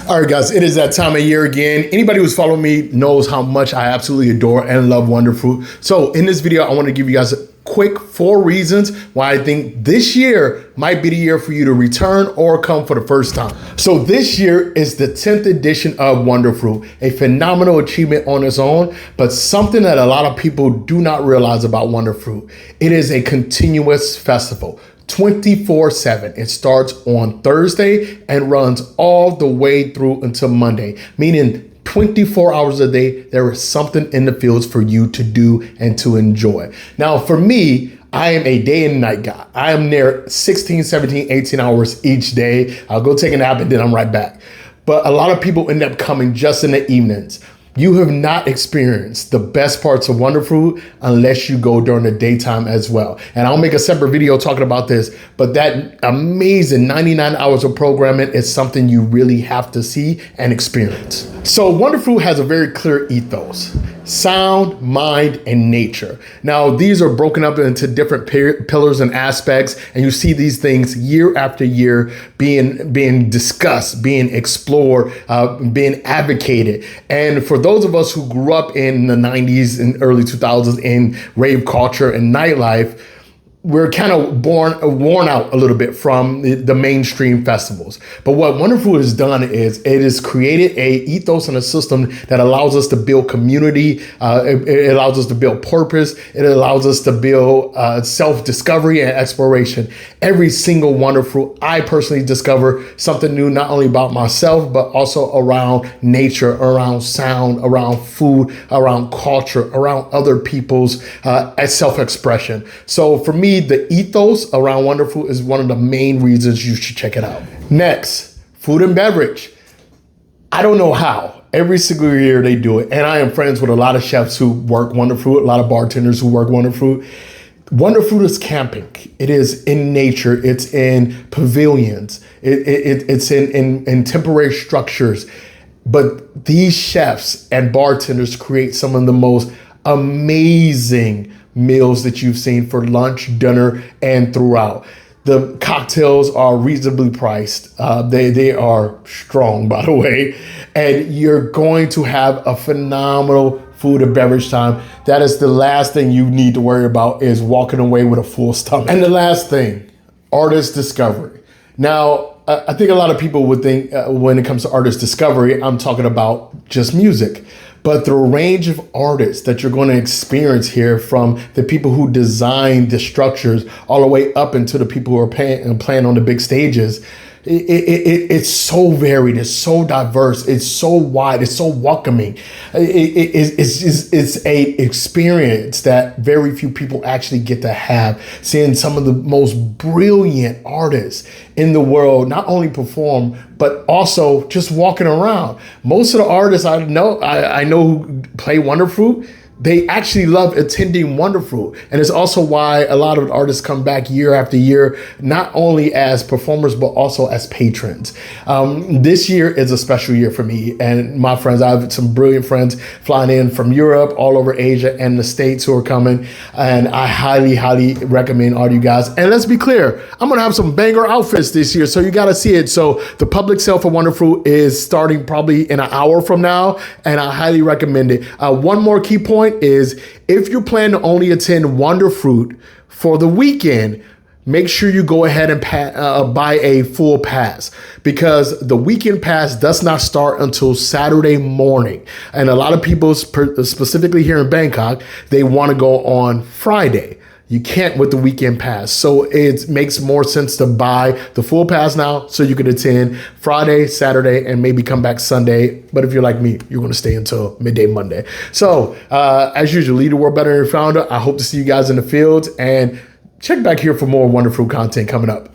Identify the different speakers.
Speaker 1: All right, guys, it is that time of year again. Anybody who's followed me knows how much I absolutely adore and love Wonderfruit. So in this video, I want to give you guys a quick 4 reasons why I think this year might be the year for you to return or come for the first time. So this year is the 10th edition of Wonderfruit, a phenomenal achievement on its own, but something that a lot of people do not realize about Wonderfruit. It is a continuous festival. 24/7. It starts on Thursday and runs all the way through until Monday, meaning 24 hours a day, there is something in the fields for you to do and to enjoy. Now, for me, I am a day and night guy. I am there 16, 17, 18 hours each day. I'll go take a nap and then I'm right back. But a lot of people end up coming just in the evenings. You have not experienced the best parts of Wonderfruit unless you go during the daytime as well. And I'll make a separate video talking about this, but that amazing 99 hours of programming is something you really have to see and experience. So Wonderfruit has a very clear ethos: sound, mind, and nature. Now, these are broken up into different pillars and aspects, and you see these things year after year being discussed, being explored, being advocated. And for those of us who grew up in the 90s and early 2000s in rave culture and nightlife, we're kind of worn out a little bit from the mainstream festivals. But what Wonderfruit has done is it has created a ethos and a system that allows us to build community. It allows us to build purpose. It allows us to build self-discovery and exploration. Every single Wonderfruit, I personally discover something new, not only about myself, but also around nature, around sound, around food, around culture, around other people's self-expression. So for me, the ethos around Wonderfruit is one of the main reasons you should check it out. Next, food and beverage. I don't know how. Every single year they do it. And I am friends with a lot of chefs who work Wonderfruit, a lot of bartenders who work Wonderfruit. Wonderfruit is camping. It is in nature. It's in pavilions. It's in temporary structures. But these chefs and bartenders create some of the most amazing meals that you've seen for lunch, dinner, and throughout. The cocktails are reasonably priced. They are strong, by the way, and you're going to have a phenomenal food and beverage time. That is the last thing you need to worry about, is walking away with a full stomach. And the last thing, artist discovery. Now, I think a lot of people would think when it comes to artist discovery, I'm talking about just music. But the range of artists that you're going to experience here, from the people who design the structures all the way up into the people who are playing on the big stages, it's so varied, it's so diverse, it's so wide, it's so welcoming. It's a experience that very few people actually get to have, seeing some of the most brilliant artists in the world not only perform, but also just walking around. Most of the artists I know who play Wonderfruit, they actually love attending Wonderfruit. And it's also why a lot of artists come back year after year, not only as performers, but also as patrons. This year is a special year for me and my friends. I have some brilliant friends flying in from Europe, all over Asia, and the States who are coming. And I highly, highly recommend all you guys. And let's be clear, I'm gonna have some banger outfits this year, so you gotta see it. So the public sale for Wonderfruit is starting probably in an hour from now, and I highly recommend it. One more key point is, if you plan to only attend Wonderfruit for the weekend, make sure you go ahead and buy a full pass, because the weekend pass does not start until Saturday morning. And a lot of people, specifically here in Bangkok, they want to go on Friday. You can't with the weekend pass. So it makes more sense to buy the full pass now, so you can attend Friday, Saturday, and maybe come back Sunday. But if you're like me, you're going to stay until midday Monday. So as usual, lead the world better than your founder. I hope to see you guys in the fields, and check back here for more Wonderfruit content coming up.